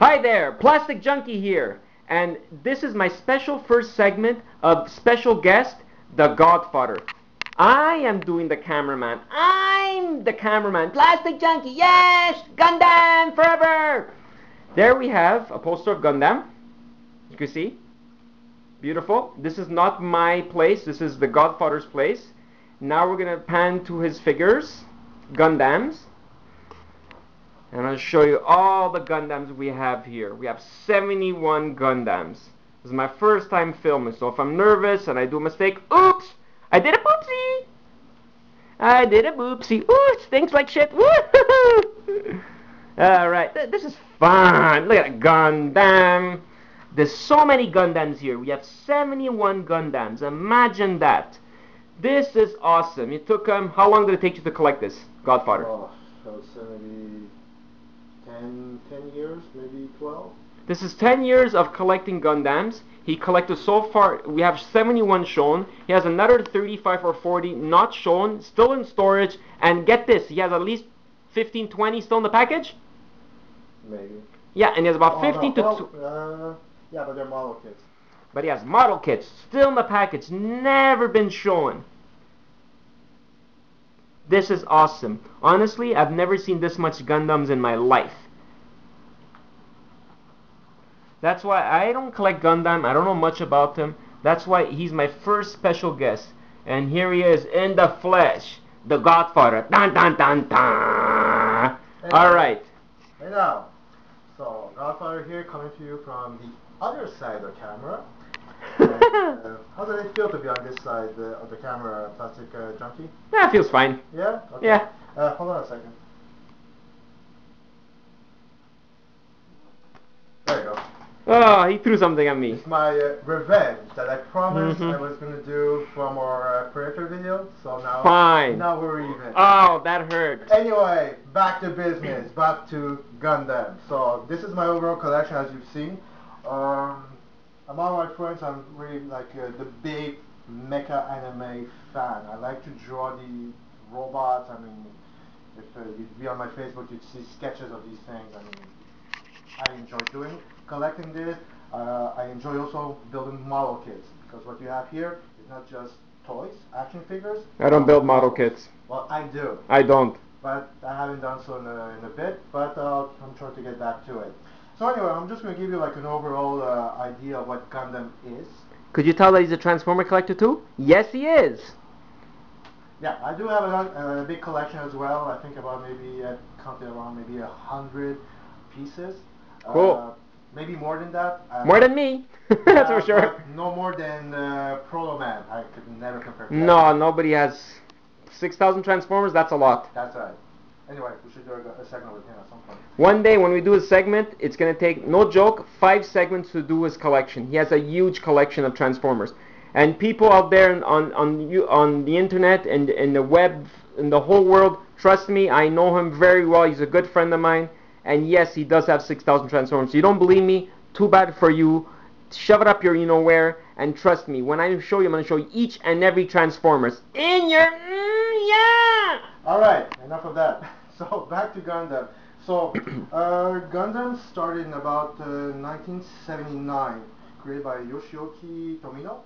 Hi there, Plasticjunky here, and this is my special first segment of special guest, the Godfather. I am doing the cameraman. I'm the cameraman. Plasticjunky, yes! Gundam forever! There we have a poster of Gundam. You can see. Beautiful. This is not my place. This is the Godfather's place. Now we're going to pan to his figures, Gundams. And I'll show you all the Gundams we have here. We have 71 Gundams. This is my first time filming, so if I'm nervous and I do a mistake, oops! I did a boopsie! I did a boopsie. Ooh, it stinks like shit. Woo-hoo-hoo! Alright, this is fun. Look at that Gundam. There's so many Gundams here. We have 71 Gundams. Imagine that. This is awesome. It took how long did it take you to collect this, Godfather? Oh, so 10 years, maybe 12. This is 10 years of collecting Gundams. He collected so far, we have 71 shown. He has another 35 or 40 not shown, still in storage. And get this, he has at least 15, 20 still in the package? Maybe. Yeah, and he has about 15 no. to... Yeah, but they're model kits. But he has model kits still in the package, never been shown. This is awesome. Honestly, I've never seen this much Gundams in my life. That's why I don't collect Gundam. I don't know much about him. That's why he's my first special guest. And here he is in the flesh, the Godfather. Dun dun dun dun. All right. Hey now, so Godfather here, coming to you from the other side of the camera. And, how does it feel to be on this side of the camera, Plasticjunky? That feels fine. Yeah. Okay. Yeah. Hold on a second. There you go. Oh, he threw something at me. It's my revenge that I promised I was going to do from our Predator video. So now, fine. Now we're even. Oh, that hurt. Anyway, back to business. Back to Gundam. So this is my overall collection, as you've seen. Among my friends, I'm really like the big mecha anime fan. I like to draw the robots. I mean, if you'd be on my Facebook, you'd see sketches of these things. I mean, I enjoy collecting this. I enjoy also building model kits, because what you have here is not just toys, action figures. I don't build model kits. Well, I do. I don't. But I haven't done so in a bit, but I'm trying to get back to it. So anyway, I'm just going to give you like an overall idea of what Gundam is. Could you tell that he's a Transformer collector too? Yes, he is. Yeah, I do have a big collection as well. I think about maybe, I counted around maybe 100 pieces. Cool. Maybe more than that. More than me. That's for sure. No more than Proto Man. I could never compare to that. No, nobody has 6,000 Transformers. That's a lot. That's right. Anyway, we should do a segment with him at some point. One day when we do a segment, it's going to take, no joke, 5 segments to do his collection. He has a huge collection of Transformers. And people out there on the internet and in the web, in the whole world, trust me, I know him very well. He's a good friend of mine. And yes, he does have 6,000 Transformers. So you don't believe me? Too bad for you. Shove it up your you-know-where. And trust me, when I show you, I'm going to show you each and every Transformers. In your... yeah! Alright, enough of that. So, back to Gundam. So, Gundam started in about 1979, created by Yoshioki Tomino.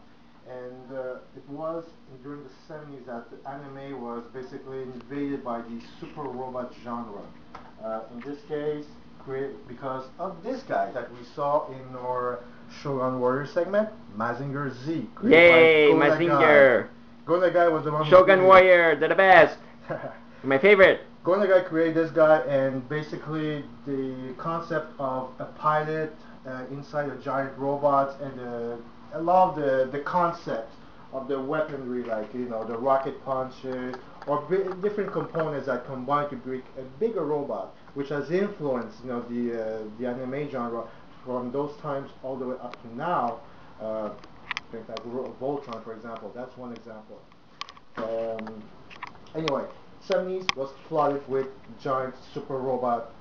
And it was during the 70s that the anime was basically invaded by the super robot genre. In this case, because of this guy that we saw in our Shogun Warrior segment, Mazinger Z. Yay, Mazinger! Guy was the one Shogun Warrior, they're the best! My favorite! Guy created this guy, and basically the concept of a pilot inside a giant robot, and I love the concept of the weaponry, like, you know, the rocket punches, or different components that combine to create a bigger robot, which has influenced, you know, the anime genre from those times all the way up to now. Like Voltron, for example, that's one example. Anyway, 70s was flooded with giant super robot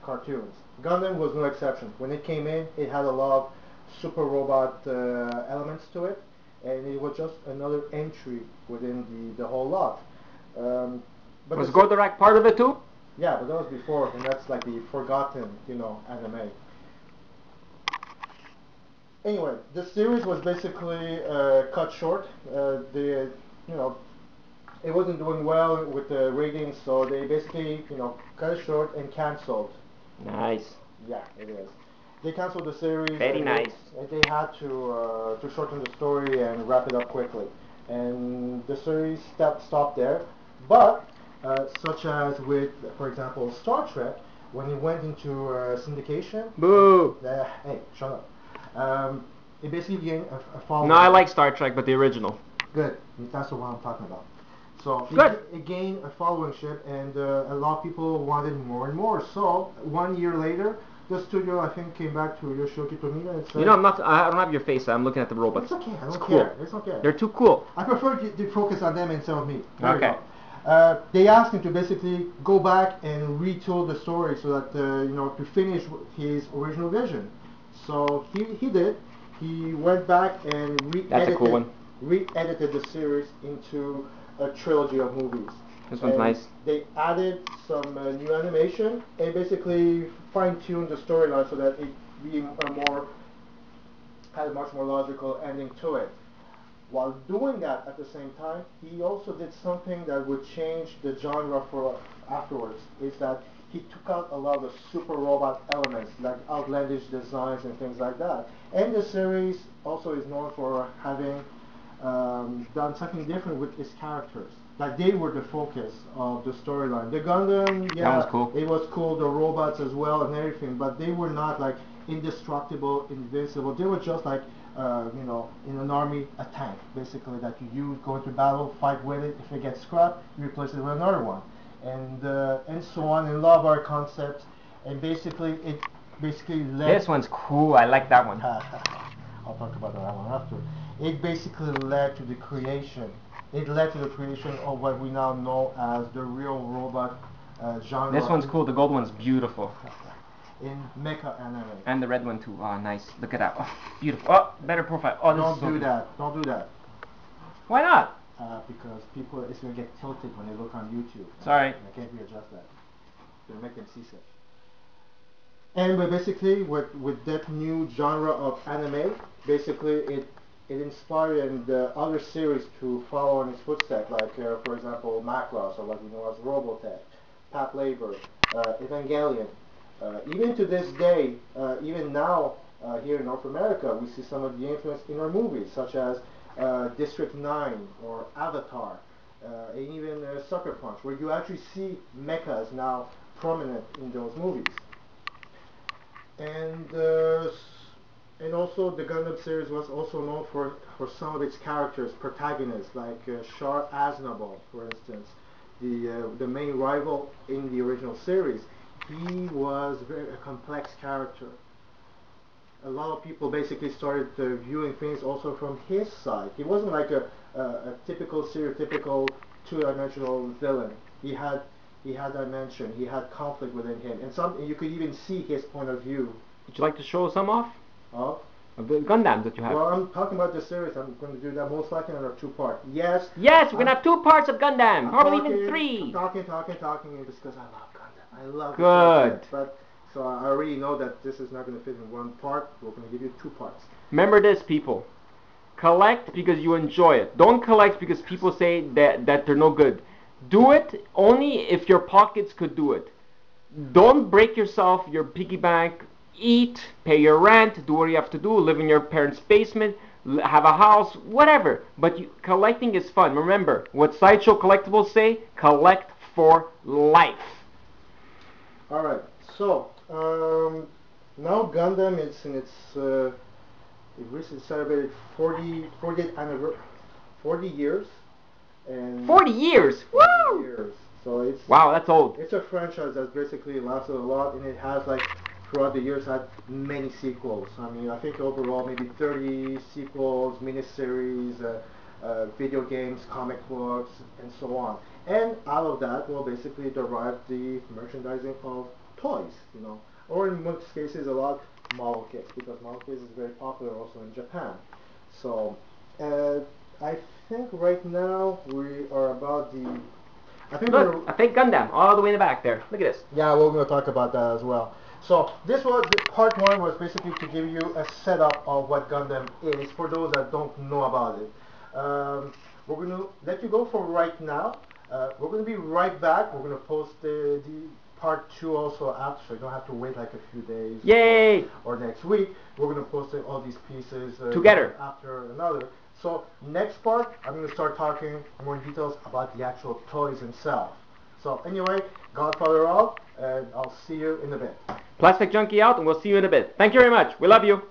cartoons. Gundam was no exception. When it came in, it had a lot of super robot elements to it, and it was just another entry within the whole lot. Was Goldorak part of it too? Yeah, but that was before, and that's like the forgotten, you know, anime. Anyway, the series was basically cut short. You know, it wasn't doing well with the ratings, so they basically, cut it short and canceled. Nice. Yeah, it is. They canceled the series. Very nice. And they had to shorten the story and wrap it up quickly. And the series stopped there. But such as with, for example, Star Trek, when it went into syndication. Boo. Hey, shut up. It basically gained a following. No, I like Star Trek, but the original. Good. That's the one I'm talking about. So Good. it gained a followership, and a lot of people wanted more and more. So 1 year later, the studio I think came back to Yoshioki Tomita and said, You know, I don't have your face. I'm looking at the robots. It's okay. I don't It's care. cool. It's okay. They're too cool. I prefer to focus on them instead of me. There you Okay. go. They asked him to basically go back and retool the story so that to finish his original vision. So he did. He went back and That's a cool one. re-edited the series into a trilogy of movies. This one's nice. They added some new animation and basically fine-tuned the storyline so that it had a much more logical ending to it. While doing that at the same time, he also did something that would change the genre for afterwards. Is that he took out a lot of the super robot elements, like outlandish designs and things like that. And the series also is known for having done something different with its characters. Like they were the focus of the storyline. The Gundam, yeah, that was cool. It was cool. The robots as well and everything, but they were not like indestructible, invincible. They were just like in an army, a tank, basically, that you use, go into battle, fight with it. If it gets scrapped, you replace it with another one, and so on. And a lot of our concepts, and basically it led. This one's cool. I like that one. I'll talk about that one after. It basically led to the creation. It led to the creation of what we now know as the real robot genre. This one's cool. The gold one's beautiful. In mecha anime. And the red one too. Oh, nice. Look at that. Oh, beautiful. Oh, better profile. Oh, this Don't is so do good. that. Don't do that. Why not? Because people, it's going to get tilted when they look on YouTube. Sorry. I can't readjust that. It's going to make them seasick. And but basically, with that new genre of anime, basically it inspired and other series to follow in its footsteps, like for example Macross, or what we know as Robotech, Pat Labor, Evangelion. Even to this day, even now here in North America, we see some of the influence in our movies, such as District 9 or Avatar, and even Sucker Punch, where you actually see mechas now prominent in those movies. And also the Gundam series was also known for some of its characters, protagonists, like Char Aznavour, for instance, the main rival in the original series. He was a complex character. A lot of people basically started viewing things also from his side. He wasn't like a typical, stereotypical two-dimensional villain. He had dimension. He had conflict within him, and you could even see his point of view. Would you like to show some off? Of the Gundams that you have? Well, I'm talking about the series. I'm going to do that most likely in a two-part. Yes. Yes, we're going to have 2 parts of Gundam, probably even 3. I'm talking, because I love Gundam. I love Good. The but so I already know that this is not going to fit in one part. We're going to give you 2 parts. Remember this, people. Collect because you enjoy it. Don't collect because people say that they're no good. Do it only if your pockets could do it. Don't break yourself, your piggy bank. Eat, pay your rent, do what you have to do, live in your parents' basement, have a house, whatever. But collecting is fun. Remember, what Sideshow Collectibles say, collect for life. Alright, so, now Gundam is in its, it recently celebrated 40 years. And 40 years! 40 Woo! years. So it's, wow, that's old. It's a franchise that's basically lasted a lot, and it has like throughout the years had many sequels. I mean, I think overall maybe 30 sequels, miniseries, video games, comic books, and so on. And out of that will basically derive the merchandising of toys, or in most cases a lot model kits, because model kits is very popular also in Japan. So I think right now we are about Look, I think Gundam all the way in the back there. Look at this. Yeah, we're going to talk about that as well. So this was part one, was basically to give you a setup of what Gundam is for those that don't know about it. We're going to let you go for right now. We're going to be right back. We're going to post the part two also after, so you don't have to wait like a few days. Yay! Or next week. We're going to post all these pieces together after another. So next part, I'm going to start talking more in details about the actual toys themselves. So anyway, Godfather out, and I'll see you in a bit. Plasticjunky out, and we'll see you in a bit. Thank you very much. We love you.